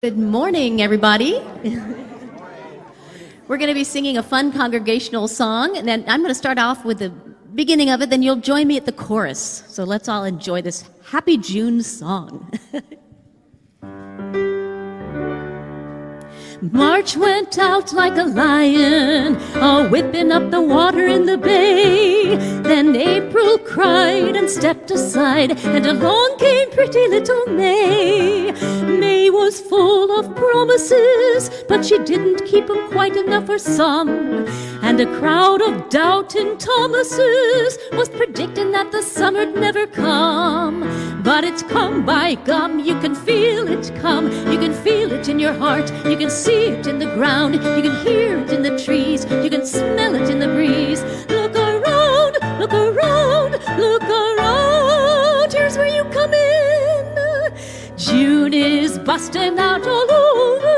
Good morning, everybody. We're going to be singing a fun congregational song, and then I'm going to start off with the beginning of it, then you'll join me at the chorus. So let's all enjoy this Happy June song. March went out like a lion, whipping up the water in the bay. Then April cried and stepped aside, and along came pretty little May. May was full of promises, but she didn't keep them quite enough for some. And a crowd of doubting Thomases was predicting that the summer'd never come. But it's come, by gum, you can feel it come. You can feel it in your heart, you can see it in the ground, you can hear it in the trees, you can smell it in the breeze. Look around, look around, look around, here's where you come in. June is busting out all over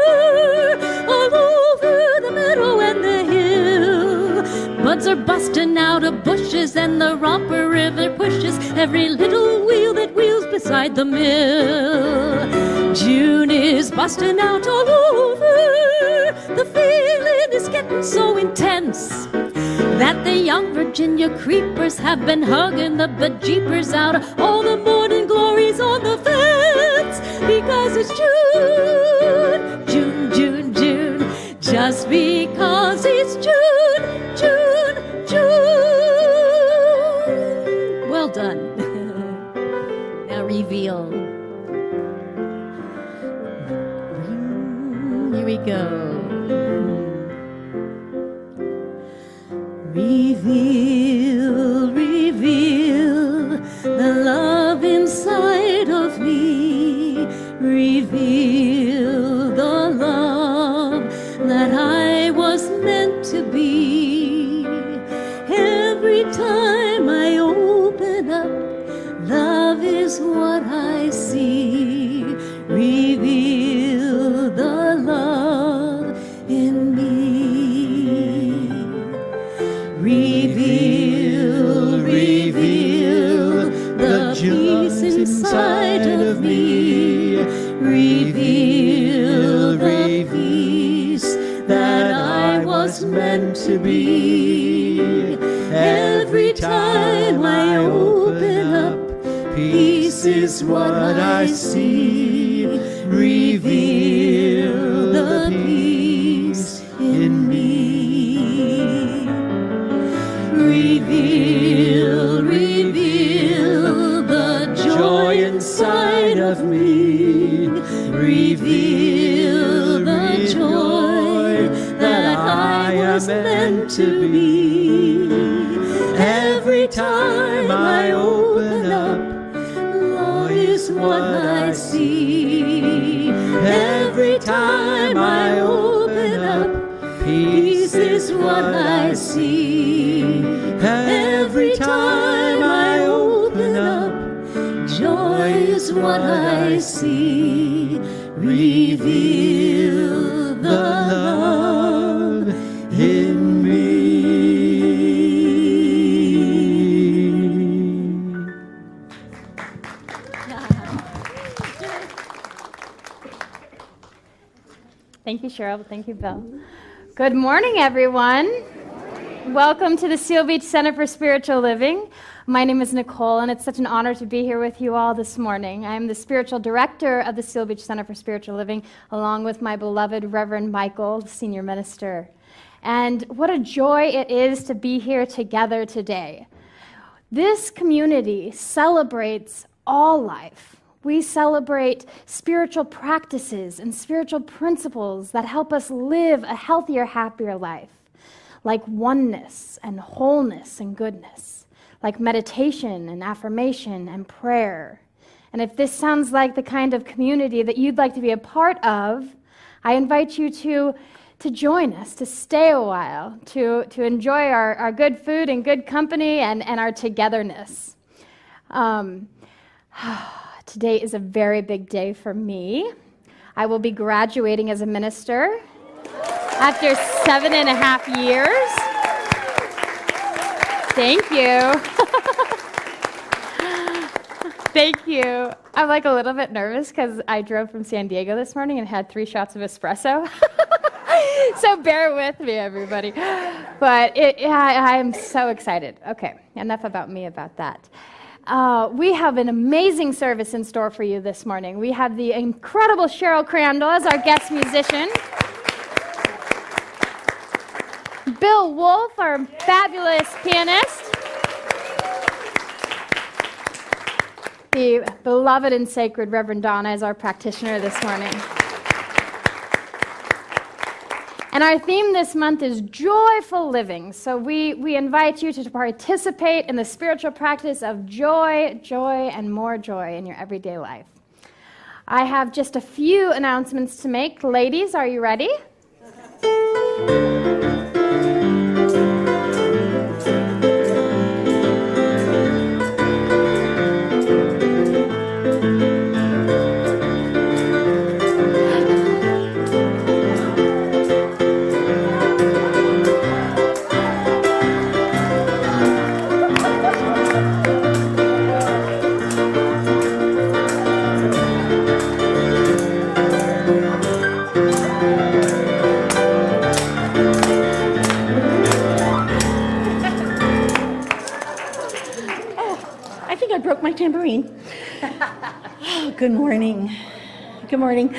the meadow and the hill. Buds are busting out of bushes and the Romper River pushes every little wheel that wheels beside the mill. June is busting out all over, the feeling is getting so intense that the young Virginia creepers have been hugging the bejeepers out of all the morning glories on the fence. Because it's June, June, June, June, just because it's June, June, June. Well done. Now reveal. Here we go. Reveal, reveal the love inside of me. Reveal the love that I was meant to be. Every time I open up, love is what I see. Reveal the love in me. Reveal, reveal the peace inside of me. Reveal the peace that I was meant to be. Every time I open up, peace is what I see. Reveal the peace in me. Reveal, reveal the joy inside of me. Reveal the joy that I was meant to be. Every time I open up, love is what I see. Every time I open up, peace is what I see. Every time I open up, joy is what I see. Reveal the love in me. Thank you, Cheryl. Thank you, Bill. Good morning, everyone. Welcome to the Seal Beach Center for Spiritual Living. My name is Nicole, and it's such an honor to be here with you all this morning. I am the spiritual director of the Seal Beach Center for Spiritual Living, along with my beloved Reverend Michael, the senior minister. And what a joy it is to be here together today. This community celebrates all life. We celebrate spiritual practices and spiritual principles that help us live a healthier, happier life, like oneness and wholeness and goodness, like meditation and affirmation and prayer. And if this sounds like the kind of community that you'd like to be a part of, I invite you to join us, to stay a while, to enjoy our good food and good company and our togetherness. Today is a very big day for me. I will be graduating as a minister after 7.5 years. Thank you. Thank you. I'm like a little bit nervous because I drove from San Diego this morning and had 3 shots of espresso. So bear with me, everybody. But I am so excited. Okay, enough about me about that. We have an amazing service in store for you this morning. We have the incredible Cheryl Crandall as our guest musician. Bill Wolf, our fabulous pianist. The beloved and sacred Reverend Donna is our practitioner this morning. And our theme this month is joyful living. So we invite you to participate in the spiritual practice of joy, and more joy in your everyday life. I have just a few announcements to make. Ladies, are you ready? Broke my tambourine. Oh, good morning. Good morning.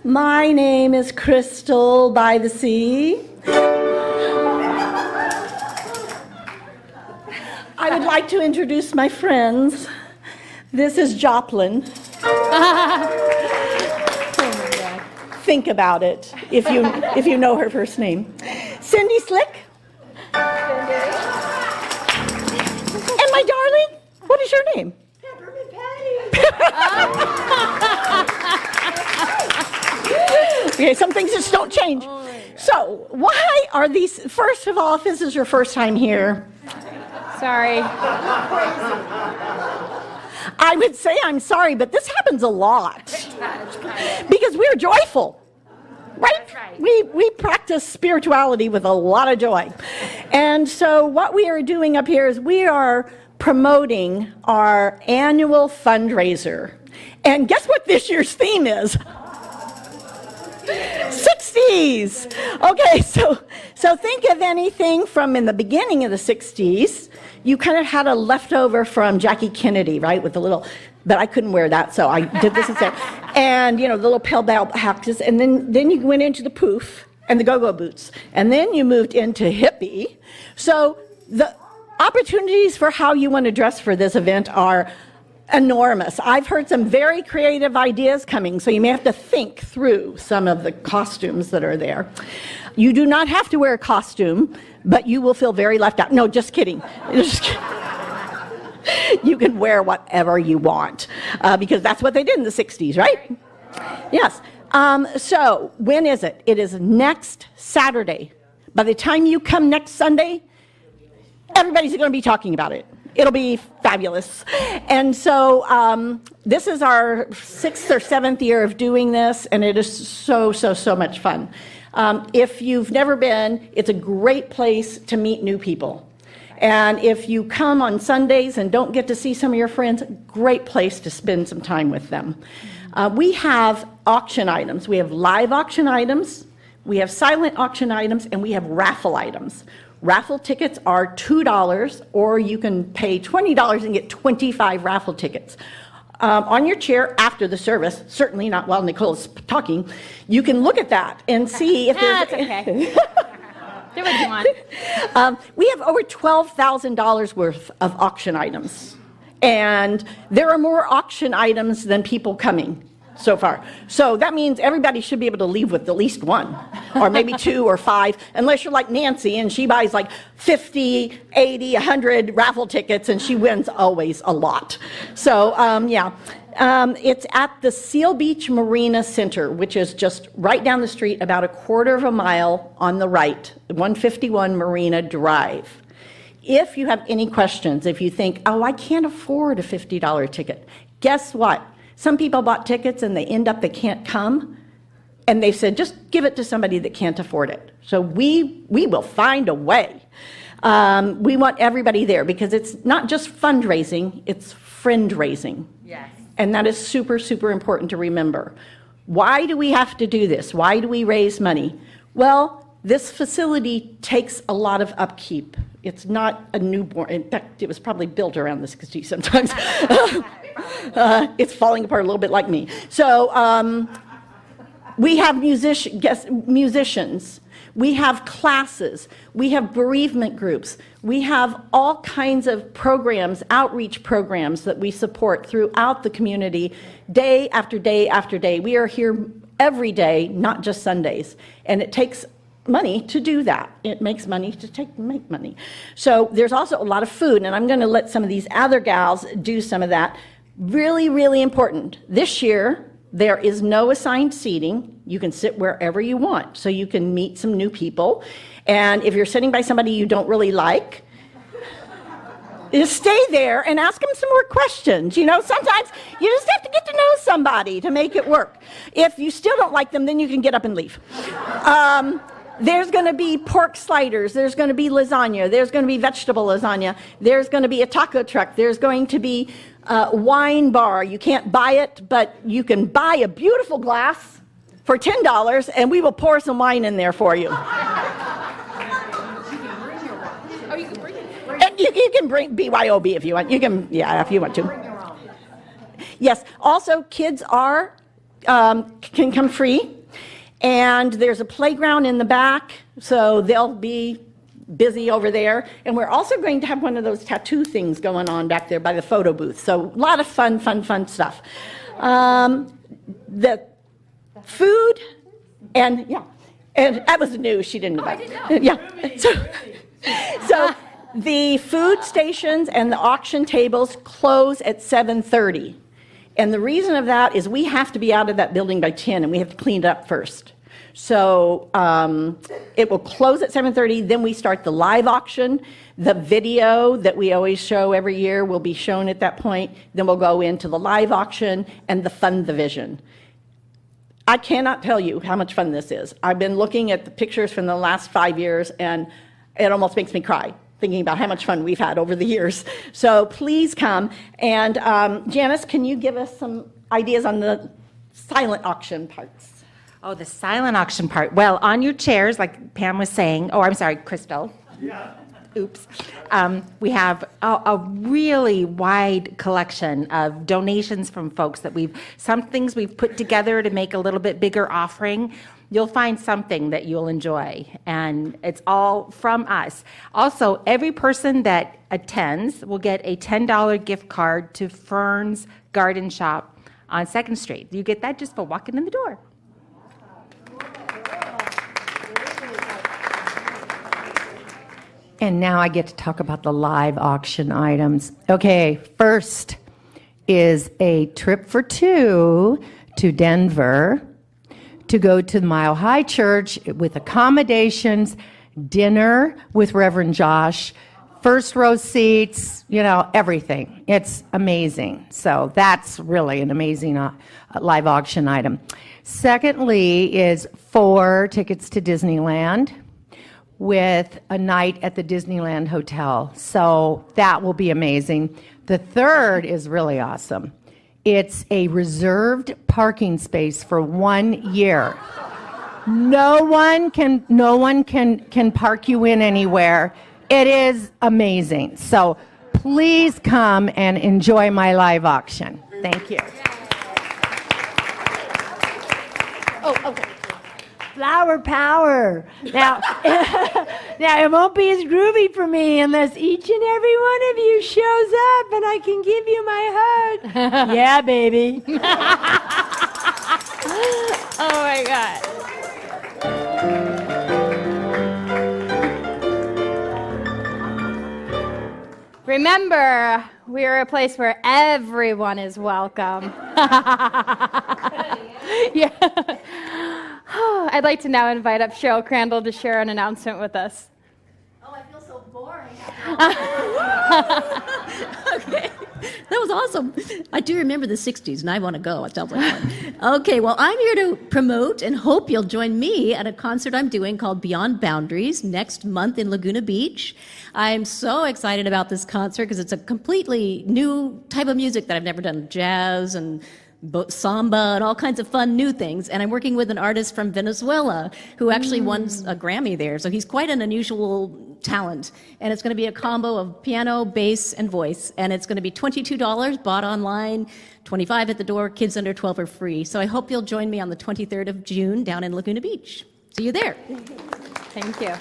My name is Crystal by the Sea. I would like to introduce my friends. This is Joplin. Think about it if you know her first name. Cindy Slick. And my darling. What is your name? Peppermint Patty. Okay, some things just don't change. So, why are these? First of all, if this is your first time here, sorry. I would say I'm sorry, but this happens a lot because we're joyful, right? We practice spirituality with a lot of joy, and so what we are doing up here is we are promoting our annual fundraiser. And guess what this year's theme is? 60s. Okay, so think of anything from in the beginning of the 60s. You kind of had a leftover from Jackie Kennedy, right, with the little, but I couldn't wear that, so I did this instead. And, the little pale hacks, and then you went into the poof and the go-go boots. And then you moved into hippie. So the opportunities for how you want to dress for this event are enormous. I've heard some very creative ideas coming, so you may have to think through some of the costumes that are there. You do not have to wear a costume, but you will feel very left out. No, just kidding. You can wear whatever you want, because that's what they did in the 60s, right? Yes. So when is it? It is next Saturday. By the time you come next Sunday, everybody's going to be talking about it. It'll be fabulous. And so this is our 6th or 7th year of doing this, and it is so much fun. If you've never been, it's a great place to meet new people. And if you come on Sundays and don't get to see some of your friends, great place to spend some time with them. We have auction items. We have live auction items, we have silent auction items, and we have raffle items. Raffle tickets are $2, or you can pay $20 and get 25 raffle tickets. On your chair after the service, certainly not while Nicole's talking, you can look at that and see if there's... That's okay. Do what you want. We have over $12,000 worth of auction items. And there are more auction items than people coming so far. So that means everybody should be able to leave with at least one, or maybe 2 or 5, unless you're like Nancy and she buys like 50, 80, 100 raffle tickets and she wins always a lot. So it's at the Seal Beach Marina Center, which is just right down the street, about a quarter of a mile on the right, 151 Marina Drive. If you have any questions, if you think, oh, I can't afford a $50 ticket, guess what? Some people bought tickets and they can't come, and they said, just give it to somebody that can't afford it. So we will find a way. We want everybody there because it's not just fundraising, it's friend raising. Yes. And that is super, super important to remember. Why do we have to do this? Why do we raise money? Well, this facility takes a lot of upkeep. It's not a newborn. In fact, it was probably built around the 60s sometimes. It's falling apart a little bit like me. So we have musicians. We have classes. We have bereavement groups. We have all kinds of programs, outreach programs that we support throughout the community day after day after day. We are here every day, not just Sundays. And it takes money to do that. It makes money to make money. So there's also a lot of food, and I'm going to let some of these other gals do some of that. Really, really important. This year, there is no assigned seating. You can sit wherever you want, so you can meet some new people. And if you're sitting by somebody you don't really like, just stay there and ask them some more questions. You know, sometimes you just have to get to know somebody to make it work. If you still don't like them, then you can get up and leave. There's going to be pork sliders. There's going to be lasagna. There's going to be vegetable lasagna. There's going to be a taco truck. There's going to be a wine bar. You can't buy it, but you can buy a beautiful glass for $10, and we will pour some wine in there for you. And you can bring BYOB if you want. You can, yeah, if you want to. Yes. Also, kids can come free. And there's a playground in the back, so they'll be busy over there. And we're also going to have one of those tattoo things going on back there by the photo booth. So a lot of fun stuff. The food, and that was new. She didn't know that. Yeah. So the food stations and the auction tables close at 7:30. And the reason of that is we have to be out of that building by 10, and we have to clean it up first. So it will close at 7:30, then we start the live auction. The video that we always show every year will be shown at that point. Then we'll go into the live auction and the fun division. I cannot tell you how much fun this is. I've been looking at the pictures from the last 5 years, and it almost makes me cry, thinking about how much fun we've had over the years. So please come. And Janice, can you give us some ideas on the silent auction parts? Oh, the silent auction part. Well, on your chairs, like Pam was saying, oh, I'm sorry, Crystal. Yeah. Oops. We have a really wide collection of donations from folks that some things we've put together to make a little bit bigger offering. You'll find something that you'll enjoy, and it's all from us. Also, every person that attends will get a $10 gift card to Fern's Garden Shop on 2nd Street. You get that just for walking in the door. And now I get to talk about the live auction items. Okay, first is a trip for two to Denver to go to the Mile High Church with accommodations, dinner with Reverend Josh, first row seats, everything. It's amazing. So that's really an amazing live auction item. Secondly is 4 tickets to Disneyland with a night at the Disneyland Hotel. So that will be amazing. The third is really awesome. It's a reserved parking space for 1 year. No one can park you in anywhere. It is amazing. So please come and enjoy my live auction. Thank you. Oh, okay. Flower power. Now, it won't be as groovy for me unless each and every one of you shows up and I can give you my hug. Yeah, baby. Oh my God. Remember, we are a place where everyone is welcome. Yeah. I'd like to now invite up Cheryl Crandall to share an announcement with us. Oh, I feel so boring. Okay. That was awesome. I do remember the 60s, and I want to go. It sounds like fun. Okay, well, I'm here to promote and hope you'll join me at a concert I'm doing called Beyond Boundaries next month in Laguna Beach. I'm so excited about this concert because it's a completely new type of music that I've never done, jazz and samba and all kinds of fun new things. And I'm working with an artist from Venezuela who actually won a Grammy there. So he's quite an unusual talent. And it's going to be a combo of piano, bass, and voice. And it's going to be $22, bought online, $25 at the door. Kids under 12 are free. So I hope you'll join me on the 23rd of June down in Laguna Beach. See you there. Thank you.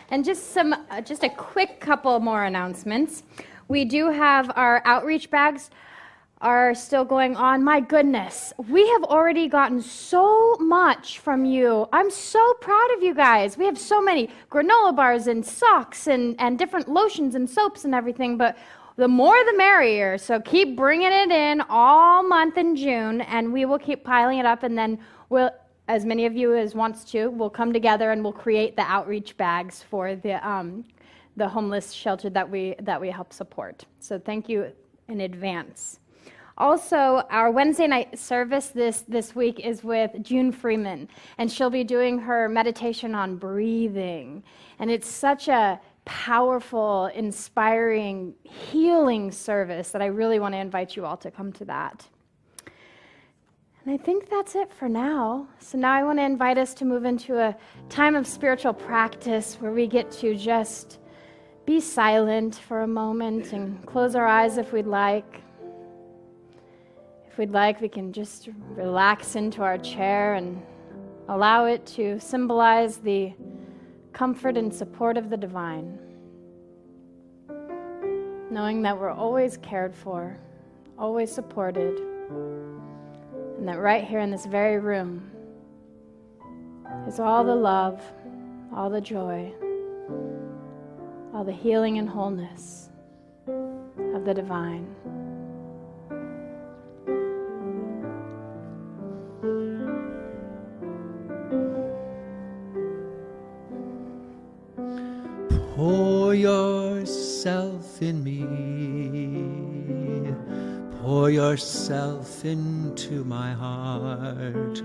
And just a quick couple more announcements. We do have our outreach bags are still going on. My goodness, we have already gotten so much from you. I'm so proud of you guys. We have so many granola bars and socks and different lotions and soaps and everything, but the more the merrier. So keep bringing it in all month in June, and we will keep piling it up, and then we'll, as many of you as wants to, we'll come together and we'll create the outreach bags for the homeless shelter that we help support. So thank you in advance. Also, our Wednesday night service this week is with June Freeman, and she'll be doing her meditation on breathing. And it's such a powerful, inspiring, healing service that I really want to invite you all to come to that. And I think that's it for now. So now I want to invite us to move into a time of spiritual practice where we get to just be silent for a moment and close our eyes if we'd like. If we'd like, we can just relax into our chair and allow it to symbolize the comfort and support of the divine. Knowing that we're always cared for, always supported, and that right here in this very room is all the love, all the joy, all the healing and wholeness of the divine. Pour yourself in me, pour yourself into my heart.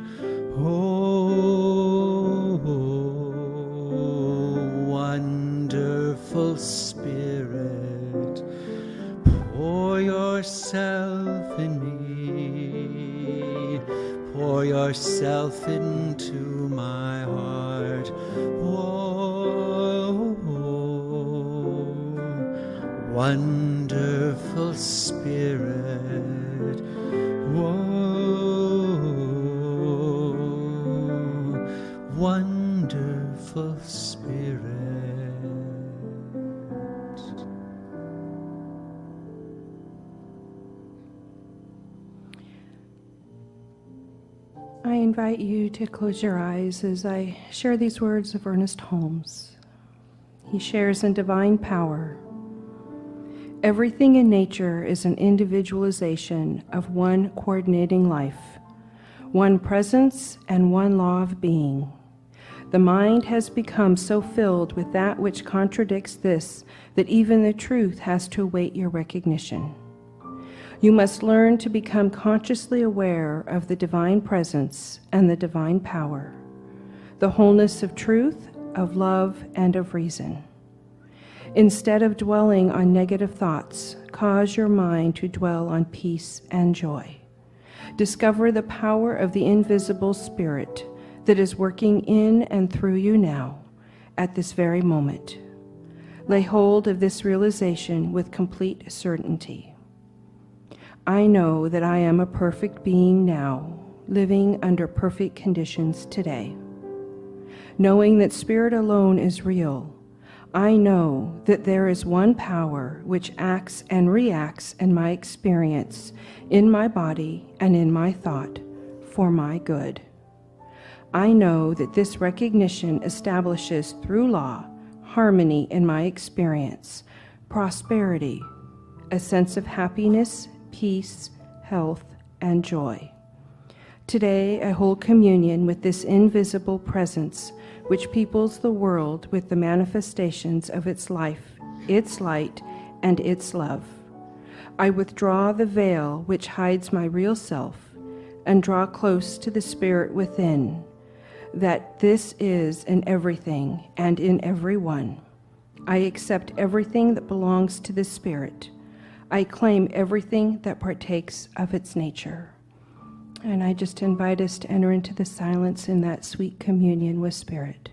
Oh, wonderful Spirit, pour yourself in me, pour yourself into my heart. Wonderful Spirit, whoa, wonderful Spirit. I invite you to close your eyes as I share these words of Ernest Holmes. He shares in divine power. Everything in nature is an individualization of one coordinating life, one presence and one law of being. The mind has become so filled with that which contradicts this that even the truth has to await your recognition. You must learn to become consciously aware of the divine presence and the divine power, the wholeness of truth, of love, and of reason. Instead of dwelling on negative thoughts, cause your mind to dwell on peace and joy. Discover the power of the invisible Spirit that is working in and through you now, at this very moment. Lay hold of this realization with complete certainty. I know that I am a perfect being now, living under perfect conditions today. Knowing that Spirit alone is real, I know that there is one power which acts and reacts in my experience, in my body and in my thought, for my good. I know that this recognition establishes through law harmony in my experience, prosperity, a sense of happiness, peace, health, and joy. Today I hold communion with this invisible presence which peoples the world with the manifestations of its life, its light, and its love. I withdraw the veil which hides my real self and draw close to the Spirit within, that this is in everything and in everyone. I accept everything that belongs to the Spirit. I claim everything that partakes of its nature. And I just invite us to enter into the silence in that sweet communion with Spirit.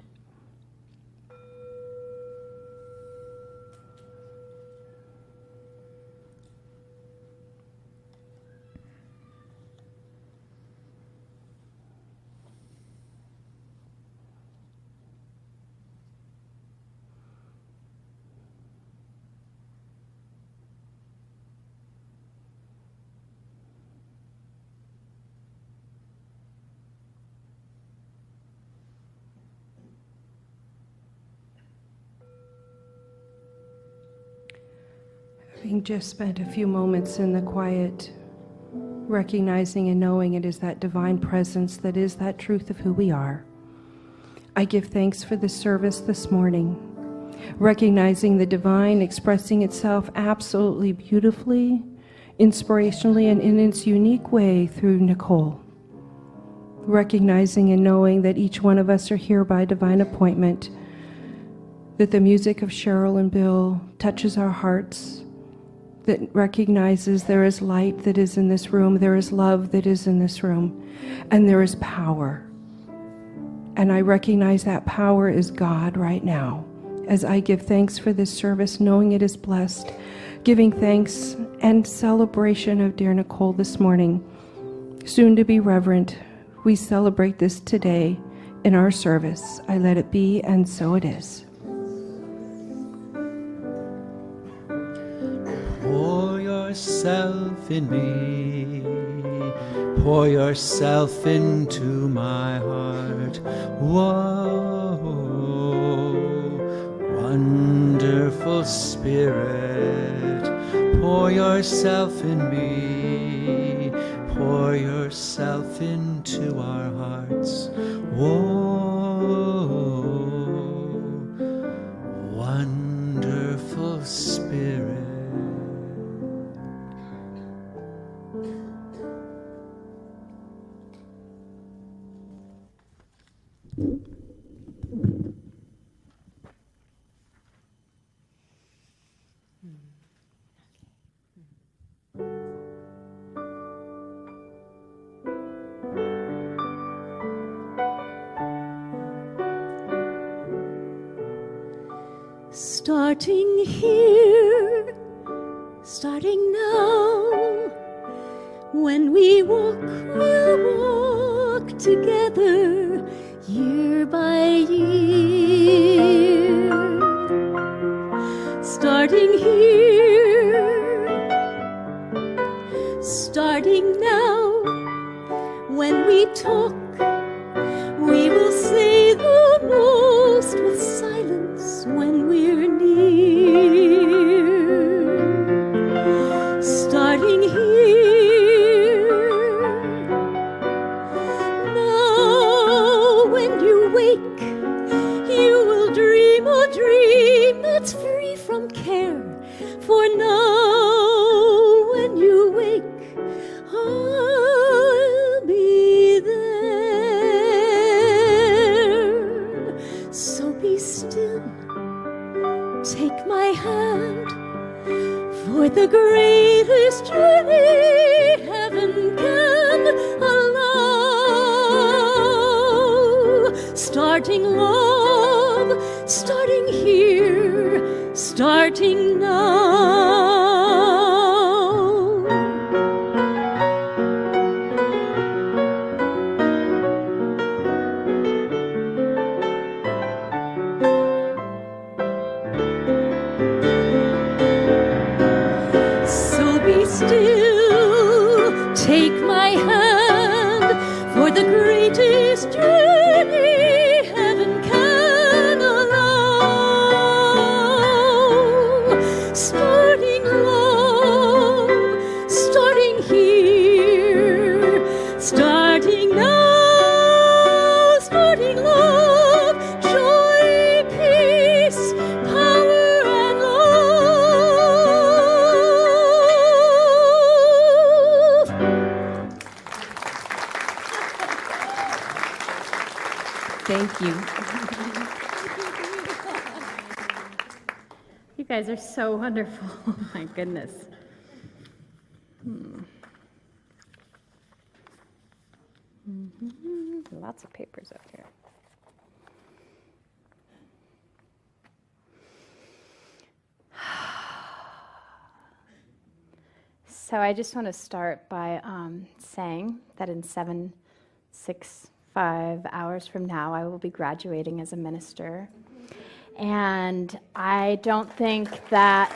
Having just spent a few moments in the quiet, recognizing and knowing it is that divine presence that is that truth of who we are, I give thanks for the service this morning, recognizing the divine expressing itself absolutely beautifully, inspirationally, and in its unique way through Nicole. Recognizing and knowing that each one of us are here by divine appointment, that the music of Cheryl and Bill touches our hearts, that recognizes there is light that is in this room, there is love that is in this room, and there is power. And I recognize that power is God right now. As I give thanks for this service, knowing it is blessed, giving thanks and celebration of dear Nicole this morning, soon to be reverent, we celebrate this today in our service. I let it be, and so it is. Pour yourself in me, pour yourself into my heart. Whoa, wonderful Spirit, pour yourself in me, pour yourself into our hearts. Whoa, wonderful Spirit. Starting here, starting now, when we walk, we'll walk together, year by year. Starting here, starting now, when we talk, we will say the most with silence when we're near. Starting here, now when you wake, you will dream a dream that's free from care. For now when you wake, I'll be there. So be still, take my hand, for the greatest journey heaven can allow. Starting love, starting here, starting now. Still, take my hand, for the greatest journey heaven can allow. Starting love, starting here, starting now, starting love, joy, peace, power, and love. Thank you. You guys are so wonderful. Oh my goodness. Lots of papers up here. So I just want to start by saying that in 5 hours from now, I will be graduating as a minister. And I don't think that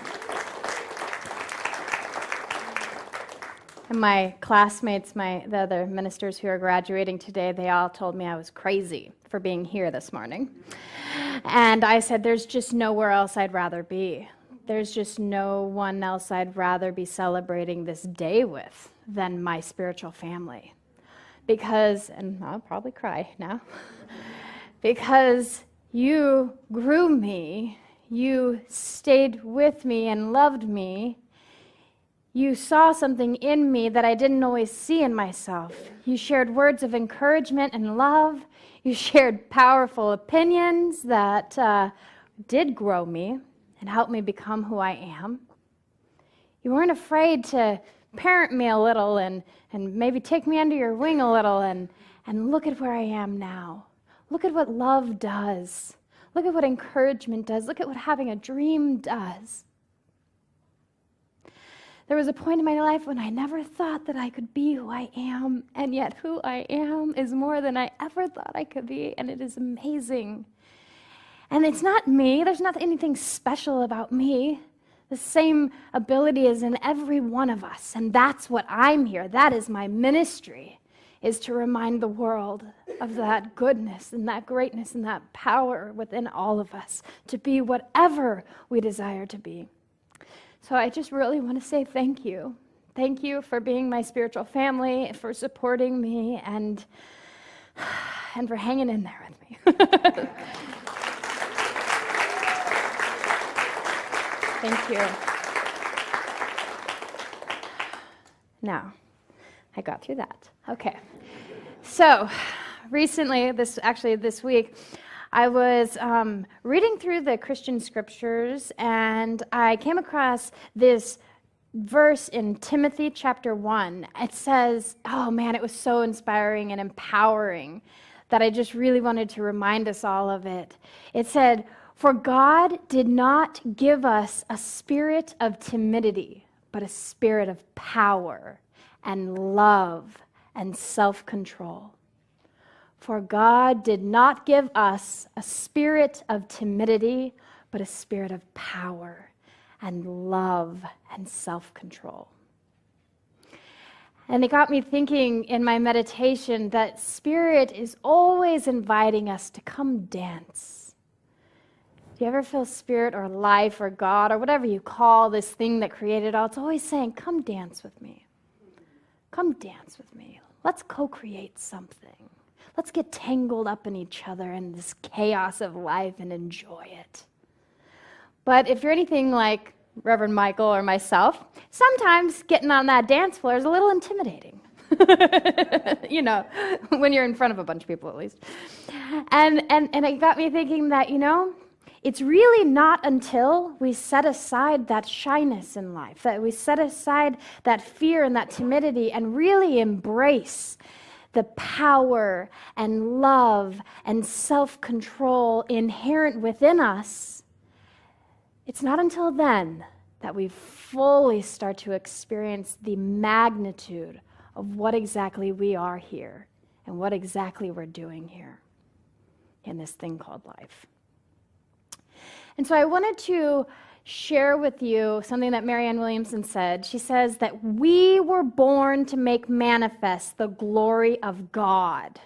my classmates, the other ministers who are graduating today, they all told me I was crazy for being here this morning. And I said, there's just nowhere else I'd rather be. There's just no one else I'd rather be celebrating this day with than my spiritual family. Because, and I'll probably cry now, because you grew me, you stayed with me and loved me. You saw something in me that I didn't always see in myself. You shared words of encouragement and love. You shared powerful opinions that did grow me and help me become who I am. You weren't afraid to parent me a little and maybe take me under your wing a little and look at where I am now. Look at what love does. Look at what encouragement does. Look at what having a dream does. There was a point in my life when I never thought that I could be who I am, and yet who I am is more than I ever thought I could be, and it is amazing. And it's not me. There's not anything special about me. The same ability is in every one of us, and that's what I'm here. That is my ministry, is to remind the world of that goodness and that greatness and that power within all of us to be whatever we desire to be. So I just really want to say thank you. Thank you for being my spiritual family, for supporting me, and for hanging in there with me. Thank you. Now, I got through that. Okay. So, recently, this week, I was reading through the Christian scriptures, and I came across this verse in Timothy chapter 1. It says, oh man, it was so inspiring and empowering that I just really wanted to remind us all of it. It said, "For God did not give us a spirit of timidity, but a spirit of power and love and self-control." For God did not give us a spirit of timidity, but a spirit of power and love and self-control. And it got me thinking in my meditation that Spirit is always inviting us to come dance. Do you ever feel Spirit or life or God or whatever you call this thing that created all? It's always saying, come dance with me. Come dance with me. Let's co-create something. Let's get tangled up in each other in this chaos of life and enjoy it. But if you're anything like Reverend Michael or myself, sometimes getting on that dance floor is a little intimidating. You know, when you're in front of a bunch of people at least. And it got me thinking that, it's really not until we set aside that shyness in life, that we set aside that fear and that timidity and really embrace the power and love and self-control inherent within us, it's not until then that we fully start to experience the magnitude of what exactly we are here and what exactly we're doing here in this thing called life. And so I wanted to share with you something that Marianne Williamson said. She says that we were born to make manifest the glory of God.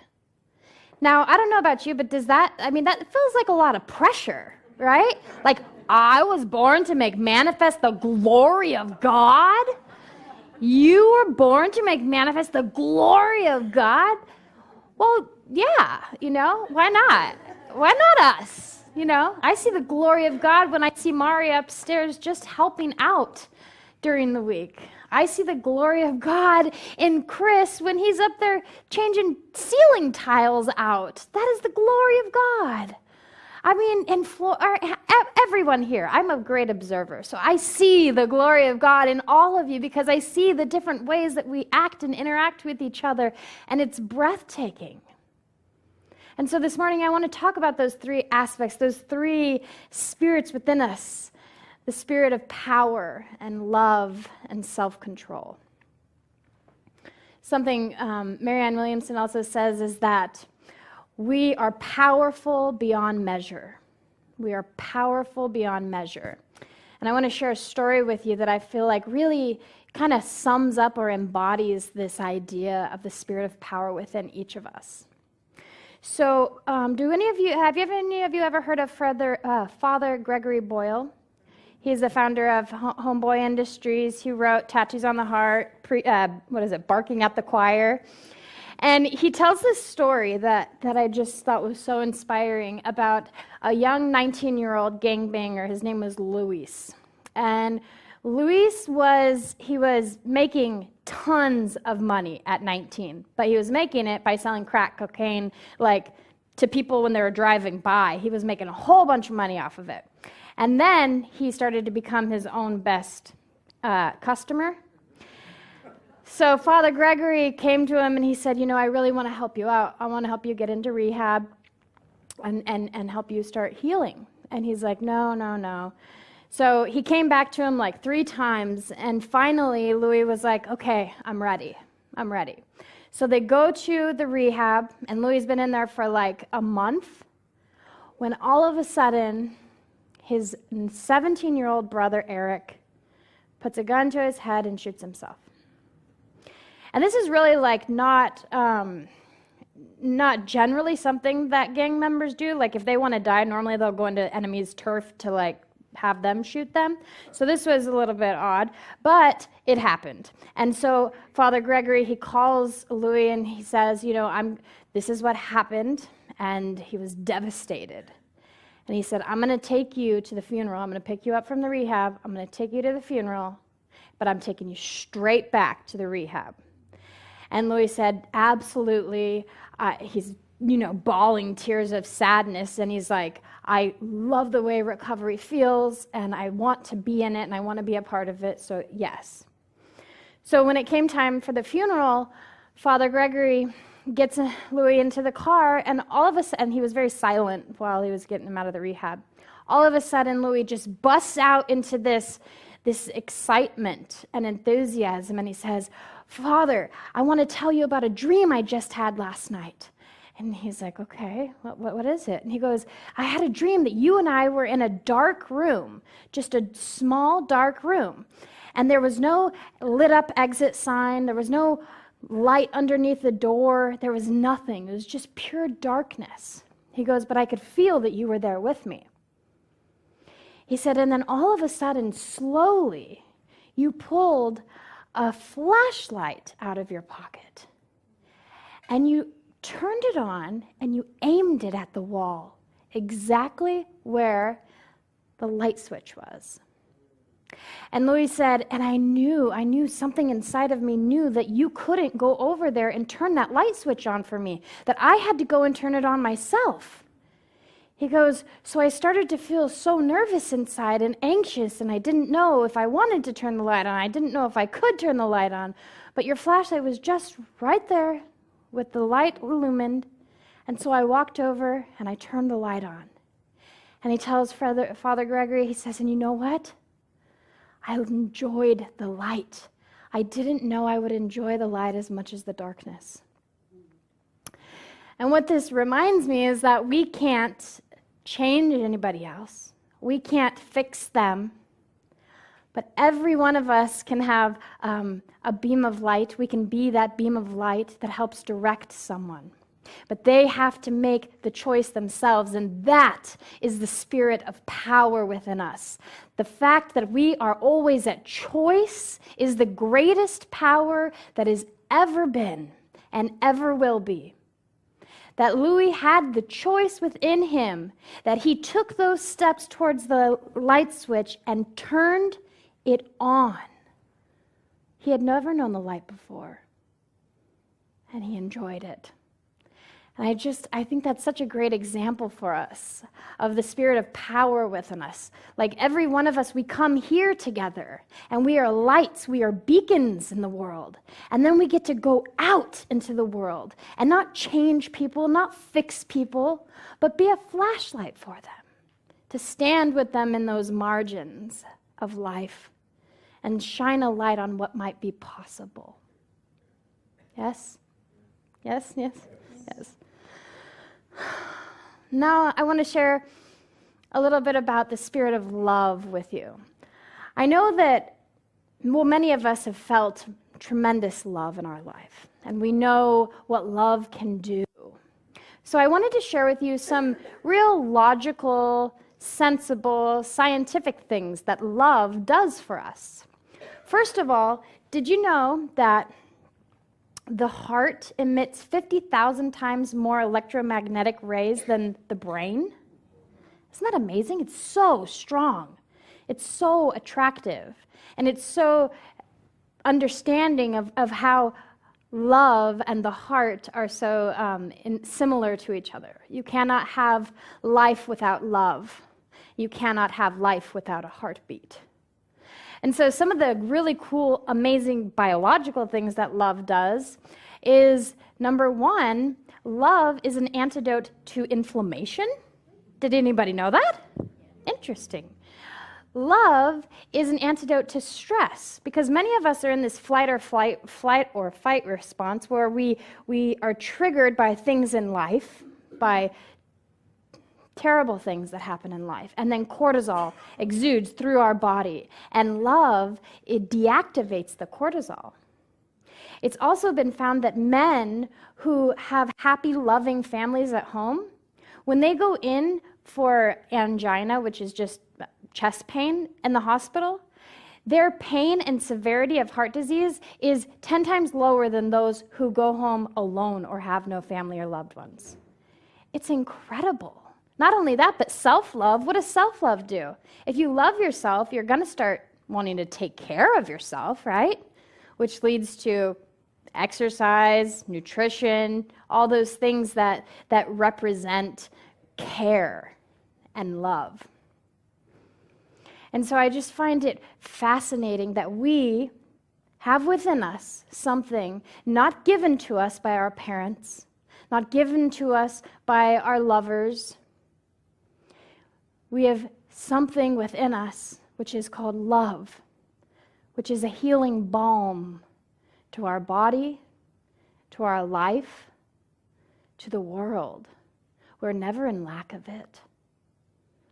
Now, I don't know about you, but that feels like a lot of pressure, right? Like, I was born to make manifest the glory of God? You were born to make manifest the glory of God? Well, yeah, why not? Why not us? I see the glory of God when I see Mari upstairs just helping out during the week. I see the glory of God in Chris when he's up there changing ceiling tiles out. That is the glory of God. I mean, everyone here, I'm a great observer, so I see the glory of God in all of you because I see the different ways that we act and interact with each other, and it's breathtaking. And so this morning I want to talk about those three aspects, those three spirits within us, the spirit of power and love and self-control. Something Marianne Williamson also says is that we are powerful beyond measure. We are powerful beyond measure. And I want to share a story with you that I feel like really kind of sums up or embodies this idea of the spirit of power within each of us. So, have any of you ever heard of Father Gregory Boyle? He's the founder of Homeboy Industries. He wrote Tattoos on the Heart, Barking at the Choir. And he tells this story that I just thought was so inspiring about a young 19-year-old gangbanger. His name was Luis. And Luis was making tons of money at 19, but he was making it by selling crack cocaine to people when they were driving by. He was making a whole bunch of money off of it. And then he started to become his own best customer. So Father Gregory came to him and he said, I really want to help you out. I want to help you get into rehab and help you start healing. And he's like, no. So he came back to him 3 times, and finally Louis was like, okay, I'm ready. So they go to the rehab, and Louis has been in there for a month, when all of a sudden his 17-year-old brother Eric puts a gun to his head and shoots himself. And this is really not generally something that gang members do. If they want to die, normally they'll go into enemy's turf to have them shoot them. So this was a little bit odd, but it happened. And so Father Gregory, he calls Louis and he says, this is what happened, and he was devastated. And he said, I'm going to take you to the funeral. I'm going to pick you up from the rehab. I'm going to take you to the funeral, but I'm taking you straight back to the rehab. And Louis said, absolutely. He's, bawling tears of sadness. And he's like, I love the way recovery feels, and I want to be in it, and I want to be a part of it. So yes. So when it came time for the funeral, Father Gregory gets Louis into the car, and all of a sudden, he was very silent while he was getting him out of the rehab. All of a sudden, Louis just busts out into this excitement and enthusiasm, and he says, Father, I want to tell you about a dream I just had last night. And he's like, okay, what is it? And he goes, I had a dream that you and I were in a dark room, just a small dark room. And there was no lit up exit sign. There was no light underneath the door. There was nothing. It was just pure darkness. He goes, but I could feel that you were there with me. He said, and then all of a sudden, slowly, you pulled a flashlight out of your pocket. And you turned it on and you aimed it at the wall, exactly where the light switch was. And Louis said, and I knew something inside of me knew that you couldn't go over there and turn that light switch on for me, that I had to go and turn it on myself. He goes, so I started to feel so nervous inside and anxious, and I didn't know if I wanted to turn the light on. I didn't know if I could turn the light on. But your flashlight was just right there with the light illumined, and so I walked over and I turned the light on. And he tells Father Gregory, he says, and you know what? I enjoyed the light. I didn't know I would enjoy the light as much as the darkness. And what this reminds me is that we can't change anybody else. We can't fix them. But every one of us can have a beam of light. We can be that beam of light that helps direct someone. But they have to make the choice themselves, and that is the spirit of power within us. The fact that we are always at choice is the greatest power that has ever been and ever will be. That Louis had the choice within him, that he took those steps towards the light switch and turned it on. He had never known the light before, and he enjoyed it. And I think that's such a great example for us of the spirit of power within us. Like every one of us, we come here together, and we are lights, we are beacons in the world. And then we get to go out into the world and not change people, not fix people, but be a flashlight for them, to stand with them in those margins of life and shine a light on what might be possible. Yes? Yes, yes, yes. Now I want to share a little bit about the spirit of love with you. I know that, many of us have felt tremendous love in our life, and we know what love can do. So I wanted to share with you some real logical, sensible, scientific things that love does for us. First of all, did you know that the heart emits 50,000 times more electromagnetic rays than the brain? Isn't that amazing? It's so strong. It's so attractive. And it's so understanding of how love and the heart are so similar to each other. You cannot have life without love. You cannot have life without a heartbeat. And so some of the really cool, amazing biological things that love does is, number one, love is an antidote to inflammation. Did anybody know that? Interesting. Love is an antidote to stress, because many of us are in this flight or fight response where we are triggered by things in life, by terrible things that happen in life, and then cortisol exudes through our body, and love, it deactivates the cortisol. It's also been found that men who have happy, loving families at home, when they go in for angina, which is just chest pain in the hospital, their pain and severity of heart disease is 10 times lower than those who go home alone or have no family or loved ones. It's incredible. Not only that, but self-love. What does self-love do? If you love yourself, you're going to start wanting to take care of yourself, right? Which leads to exercise, nutrition, all those things that represent care and love. And so I just find it fascinating that we have within us something not given to us by our parents, not given to us by our lovers. We have something within us which is called love, which is a healing balm to our body, to our life, to the world. We're never in lack of it.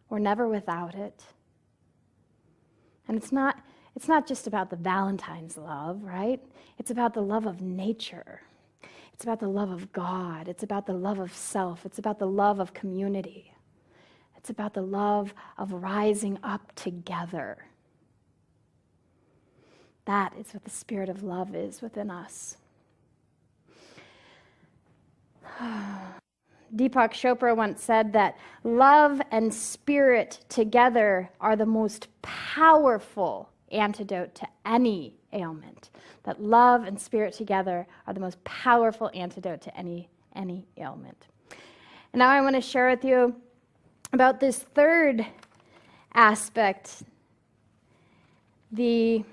We're never without it. And it's not just about the Valentine's love, right? It's about the love of nature. It's about the love of God. It's about the love of self. It's about the love of community. It's about the love of rising up together. That is what the spirit of love is within us. Deepak Chopra once said that love and spirit together are the most powerful antidote to any ailment. That love and spirit together are the most powerful antidote to any ailment. And now I want to share with you about this third aspect, the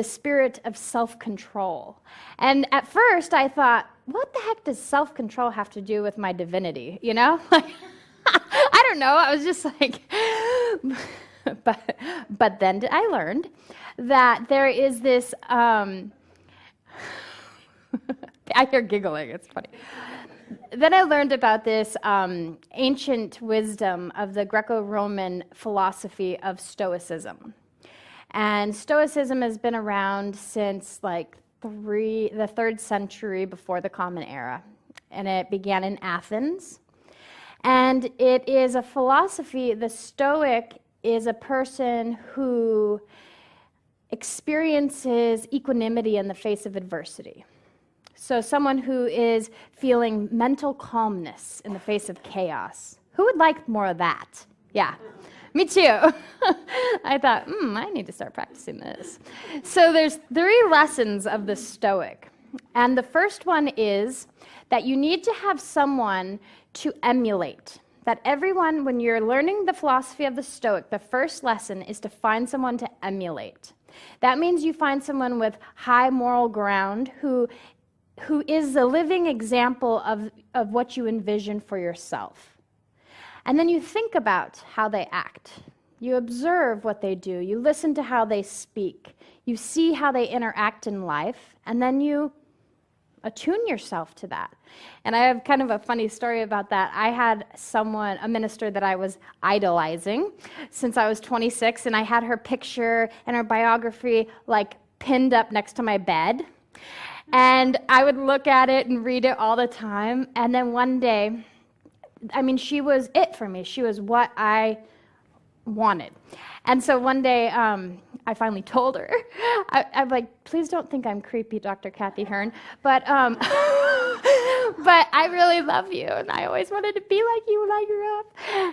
spirit of self-control. And at first I thought, what the heck does self-control have to do with my divinity? You know? I don't know. I was just like, but then I learned that there is this, I hear giggling, it's funny. Then I learned about this ancient wisdom of the Greco-Roman philosophy of Stoicism. And Stoicism has been around since like the 3rd century before the Common Era. And it began in Athens. And it is a philosophy, the Stoic is a person who experiences equanimity in the face of adversity. So someone who is feeling mental calmness in the face of chaos. Who would like more of that? Yeah. Me too. I thought, I need to start practicing this. So there's 3 lessons of the Stoic. And the first one is that you need to have someone to emulate. That everyone, when you're learning the philosophy of the Stoic, the first lesson is to find someone to emulate. That means you find someone with high moral ground who is a living example of what you envision for yourself. And then you think about how they act. You observe what they do. You listen to how they speak. You see how they interact in life, and then you attune yourself to that. And I have kind of a funny story about that. I had a minister that I was idolizing since I was 26, and I had her picture and her biography like pinned up next to my bed. And I would look at it and read it all the time. And then one day, she was it for me. She was what I wanted. And so one day, I finally told her. I'm like, please don't think I'm creepy, Dr. Kathy Hearn, but but I really love you, and I always wanted to be like you when I grew up.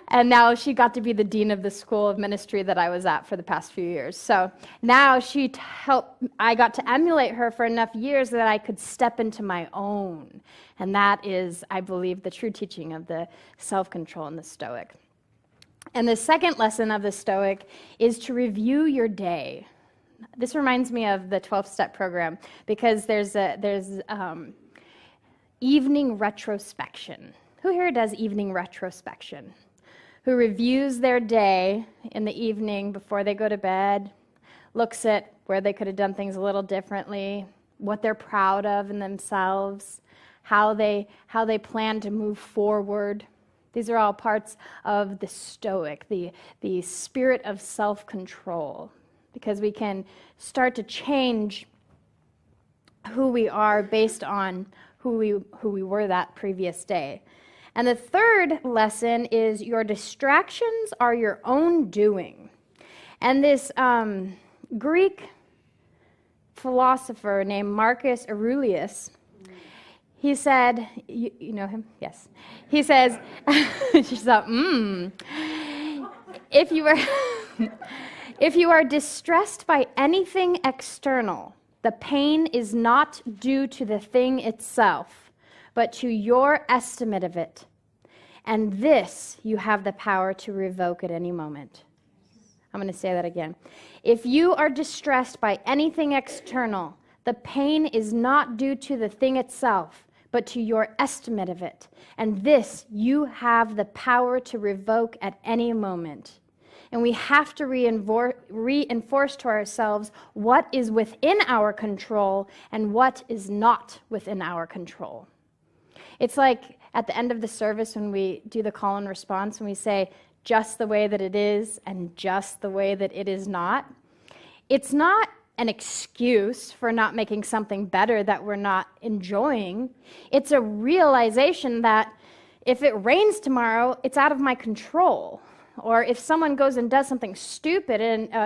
And now she got to be the dean of the school of ministry that I was at for the past few years. So now I got to emulate her for enough years that I could step into my own. And that is, I believe, the true teaching of the self-control in the Stoic. And the second lesson of the Stoic is to review your day. This reminds me of the 12-step program because there's evening retrospection. Who here does evening retrospection? Who reviews their day in the evening before they go to bed, looks at where they could have done things a little differently, what they're proud of in themselves, how they plan to move forward. These are all parts of the Stoic, the spirit of self-control, because we can start to change who we are based on who we were that previous day. And the third lesson is your distractions are your own doing. And this Greek philosopher named Marcus Aurelius, he said, you know him? Yes. He says, she thought, if you are distressed by anything external, the pain is not due to the thing itself, but to your estimate of it. And this you have the power to revoke at any moment. I'm going to say that again. If you are distressed by anything external, the pain is not due to the thing itself, but to your estimate of it. And this you have the power to revoke at any moment. And we have to reinforce to ourselves what is within our control and what is not within our control. It's like at the end of the service when we do the call and response, when we say, just the way that it is and just the way that it is not. It's not an excuse for not making something better that we're not enjoying. It's a realization that if it rains tomorrow, it's out of my control. Or if someone goes and does something stupid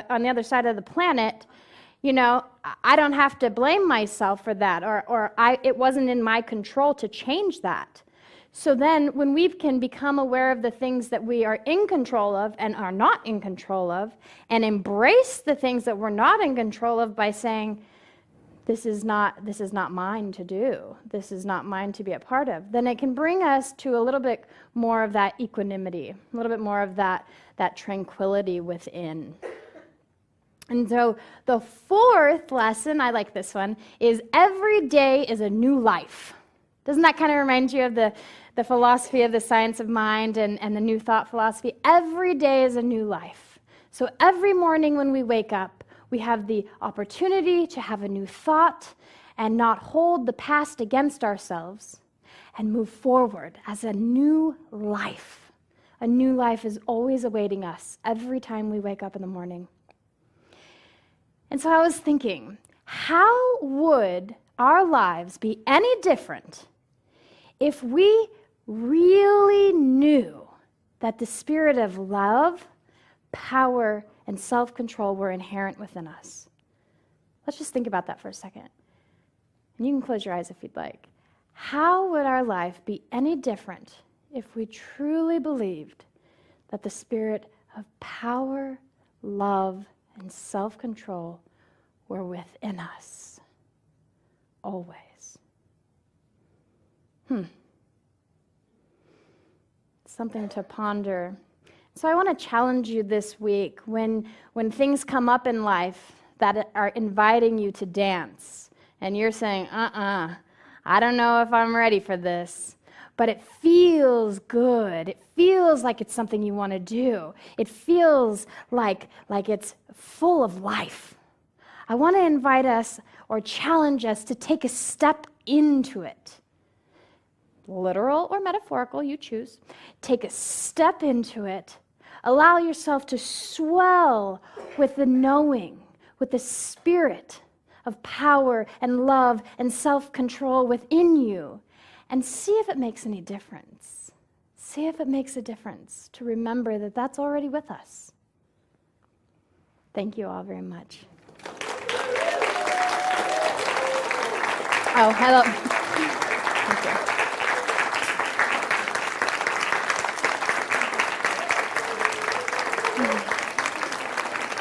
on the other side of the planet, I don't have to blame myself for that, or it wasn't in my control to change that. So then when we can become aware of the things that we are in control of and are not in control of, and embrace the things that we're not in control of by saying, this is not mine to do, this is not mine to be a part of, then it can bring us to a little bit more of that equanimity, a little bit more of that tranquility within. And so the fourth lesson, I like this one, is every day is a new life. Doesn't that kind of remind you of the philosophy of the science of mind and the new thought philosophy? Every day is a new life. So every morning when we wake up, we have the opportunity to have a new thought and not hold the past against ourselves and move forward as a new life. A new life is always awaiting us every time we wake up in the morning. And so I was thinking, how would our lives be any different if we really knew that the spirit of love, power, and self-control were inherent within us? Let's just think about that for a second. And you can close your eyes if you'd like. How would our life be any different if we truly believed that the spirit of power, love, and self-control were within us, always. Something to ponder. So I want to challenge you this week when things come up in life that are inviting you to dance, and you're saying, I don't know if I'm ready for this, but it feels good. It feels like it's something you want to do. It feels like it's full of life. I want to invite us or challenge us to take a step into it. Literal or metaphorical, you choose. Take a step into it. Allow yourself to swell with the knowing, with the spirit of power and love and self-control within you, and see if it makes any difference. See if it makes a difference to remember that that's already with us. Thank you all very much. Oh, hello. Thank you.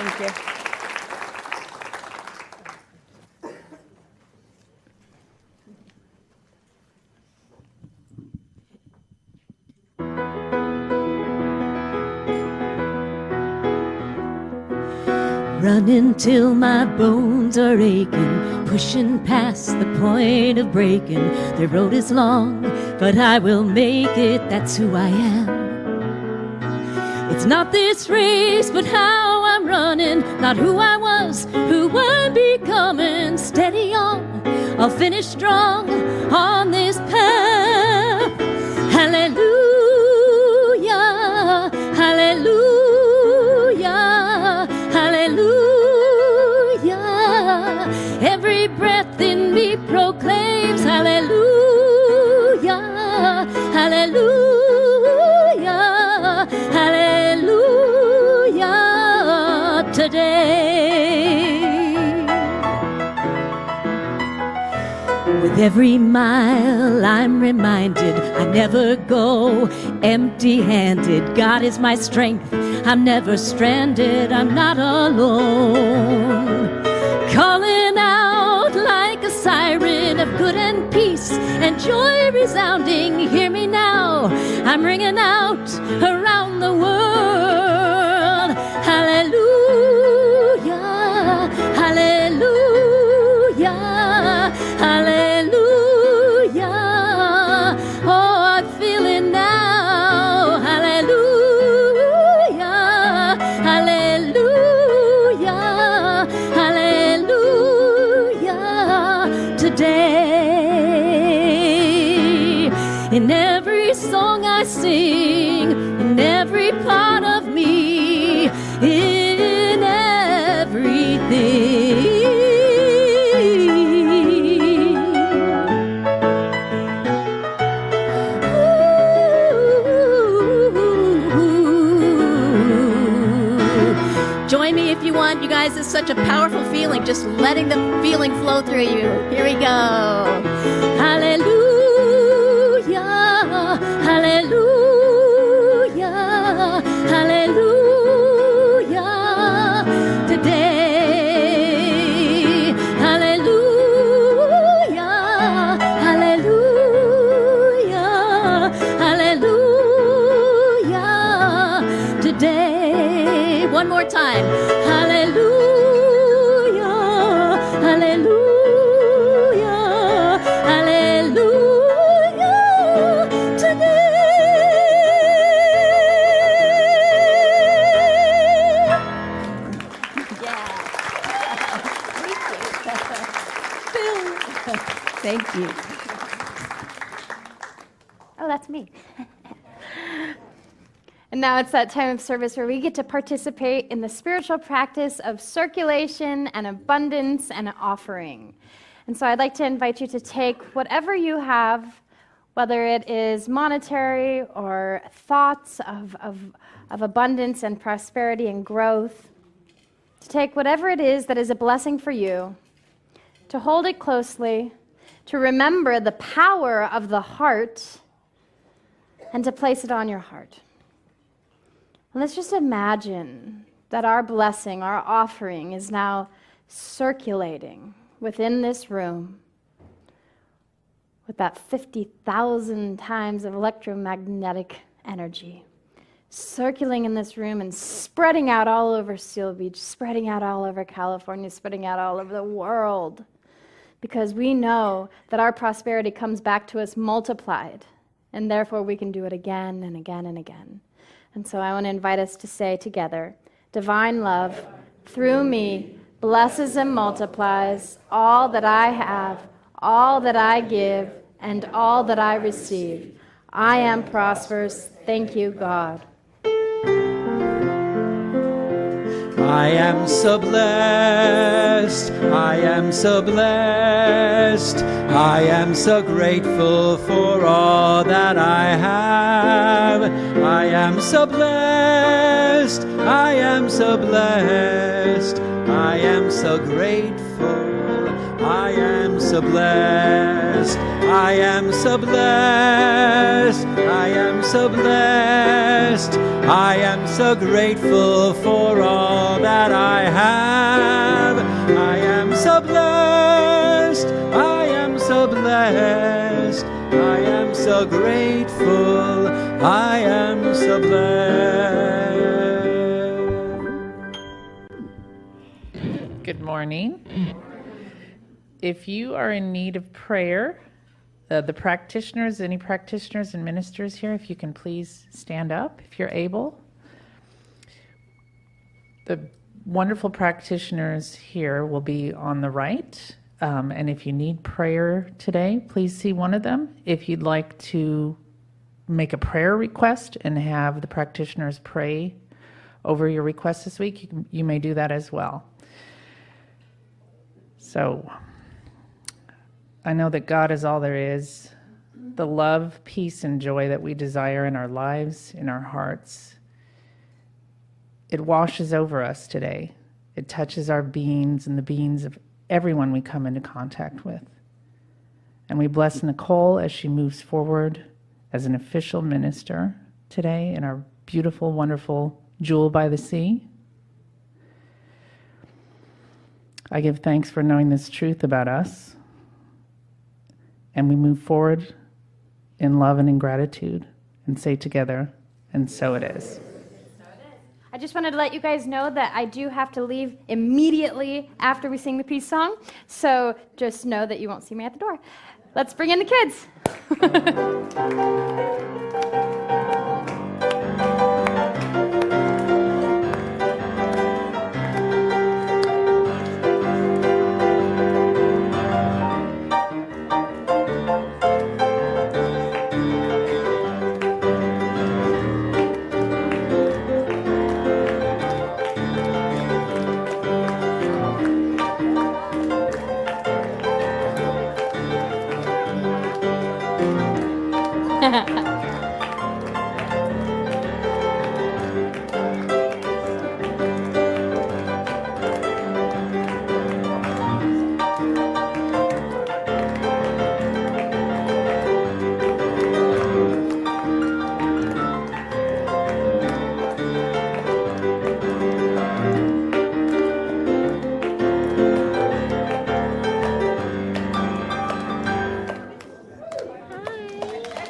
Thank you. Running till my bones are aching, pushing past the point of breaking. The road is long, but I will make it, that's who I am. It's not this race, but how I'm running, not who I was, who I'm becoming. Steady on, I'll finish strong on this path. Hallelujah, hallelujah, hallelujah. Every breath in me proclaims hallelujah, hallelujah, hallelujah today. With every mile I'm reminded I never go empty-handed. God is my strength, I'm never stranded, I'm not alone. Calling out like a siren of good and peace and joy resounding. Hear me now, I'm ringing out around the world. Hallelujah, hallelujah, hallelujah. Oh, I feel it now. Hallelujah, hallelujah, hallelujah today. In every song I sing, in every part of me, in everything. Join me if you want, you guys. It's such a powerful feeling, just letting the feeling flow through you. Here we go. Hallelujah, hallelujah, hallelujah today. Hallelujah, hallelujah, hallelujah today. One more time. Hallelujah, hallelujah, hallelujah today. Yeah. Thank you. Oh, that's me. And now it's that time of service where we get to participate in the spiritual practice of circulation and abundance and offering. And so I'd like to invite you to take whatever you have, whether it is monetary or thoughts of abundance and prosperity and growth, to take whatever it is that is a blessing for you, to hold it closely, to remember the power of the heart, and to place it on your heart. And let's just imagine that our blessing, our offering, is now circulating within this room with that 50,000 times of electromagnetic energy, circulating in this room and spreading out all over Seal Beach, spreading out all over California, spreading out all over the world. Because we know that our prosperity comes back to us multiplied, and therefore we can do it again and again and again. And so I want to invite us to say together, divine love, through me, blesses and multiplies all that I have, all that I give, and all that I receive. I am prosperous. Thank you, God. I am so blessed, I am so blessed, I am so grateful for all that I have. I am so blessed, I am so blessed, I am so grateful. I am so blessed, I am so blessed, I am so blessed, I am so grateful for all that I have. I am so blessed, I am so blessed, I am so grateful, I am so blessed. Good morning. If you are in need of prayer, the practitioners, any practitioners and ministers here, if you can please stand up if you're able. The wonderful practitioners here will be on the right. And if you need prayer today, please see one of them. If you'd like to make a prayer request and have the practitioners pray over your request this week, you may do that as well. So I know that God is all there is. The love, peace, and joy that we desire in our lives, in our hearts, it washes over us today. It touches our beings and the beings of everyone we come into contact with. And we bless Nicole as she moves forward as an official minister today in our beautiful, wonderful Jewel by the Sea. I give thanks for knowing this truth about us. And we move forward in love and in gratitude and say together, and so it is. I just wanted to let you guys know that I do have to leave immediately after we sing the peace song. So just know that you won't see me at the door. Let's bring in the kids.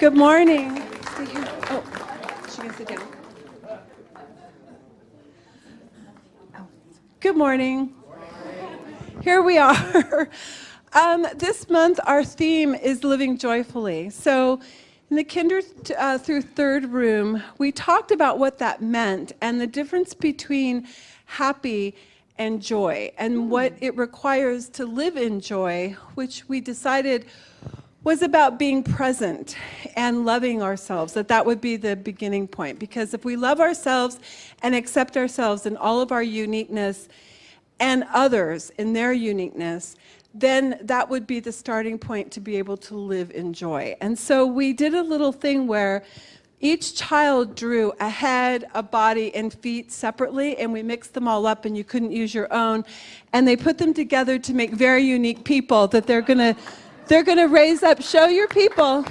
Good morning. Stay here. Oh, she can sit down. Good morning. Here we are. This month, our theme is living joyfully. So in the kinder through third room, we talked about what that meant and the difference between happy and joy and what it requires to live in joy, which we decided was about being present and loving ourselves, that would be the beginning point. Because if we love ourselves and accept ourselves in all of our uniqueness and others in their uniqueness, then that would be the starting point to be able to live in joy. And so we did a little thing where each child drew a head, a body, and feet separately, and we mixed them all up, and you couldn't use your own. And they put them together to make very unique people that they're going to raise up. Show your people.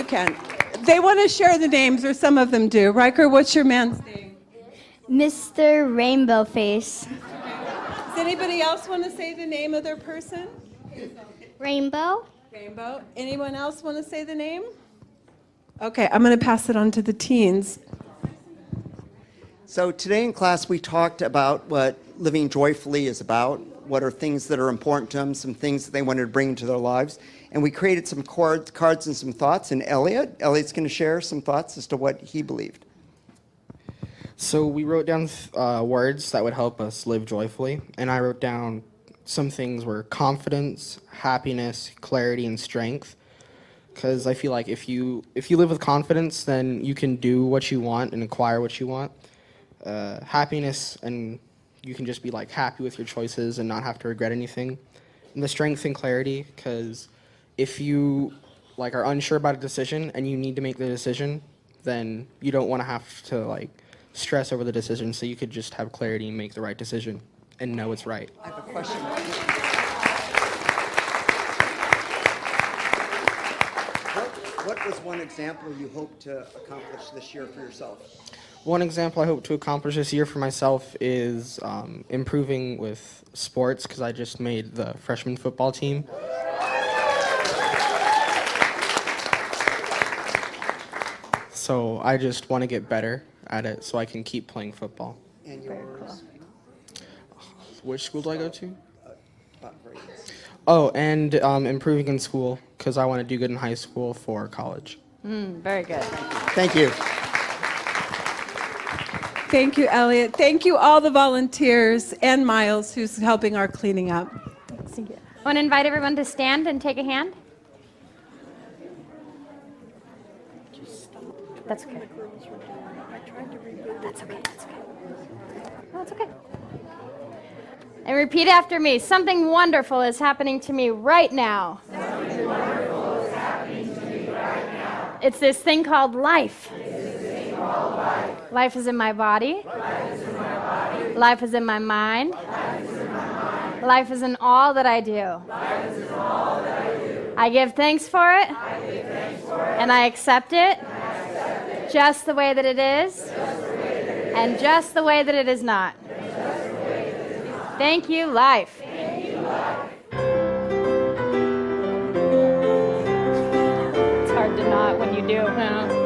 can. They want to share the names, or some of them do. Riker, what's your man's name? Mr. Rainbow Face. Does anybody else want to say the name of their person? Rainbow. Rainbow. Anyone else want to say the name? Okay, I'm going to pass it on to the teens. So today in class we talked about what living joyfully is about, what are things that are important to them, some things that they wanted to bring into their lives. And we created some cards and some thoughts. And Elliot's going to share some thoughts as to what he believed. So we wrote down words that would help us live joyfully. And I wrote down some things were confidence, happiness, clarity, and strength. Because I feel like if you live with confidence, then you can do what you want and acquire what you want. Happiness, and you can just be like happy with your choices and not have to regret anything. And the strength and clarity, because if you like are unsure about a decision and you need to make the decision, then you don't want to have to like stress over the decision. So you could just have clarity and make the right decision and know it's right. I have a question. What was one example you hope to accomplish this year for yourself? One example I hope to accomplish this year for myself is improving with sports, because I just made the freshman football team. So I just want to get better at it so I can keep playing football. And yours? Which school do I go to? Oh, and improving in school, because I want to do good in high school for college. Very good. Thank you. Thank you, Elliot. Thank you, all the volunteers, and Miles, who's helping our cleaning up. Thank you. I want to invite everyone to stand and take a hand. That's okay. That's okay. That's okay. No, it's okay. And repeat after me. Something wonderful is happening to me right now. Something wonderful is happening to me right now. It's this thing called life. Life is in my body. Life is in my body. Life is in my mind. Life is in my mind. Life is in all that I do. Life is in all that I do. I give thanks for it. I give thanks for it. And I accept it. And I accept it. Just the way that it is. And just the way that it is not. Thank you, life. Thank you, life. It's hard to not when you do.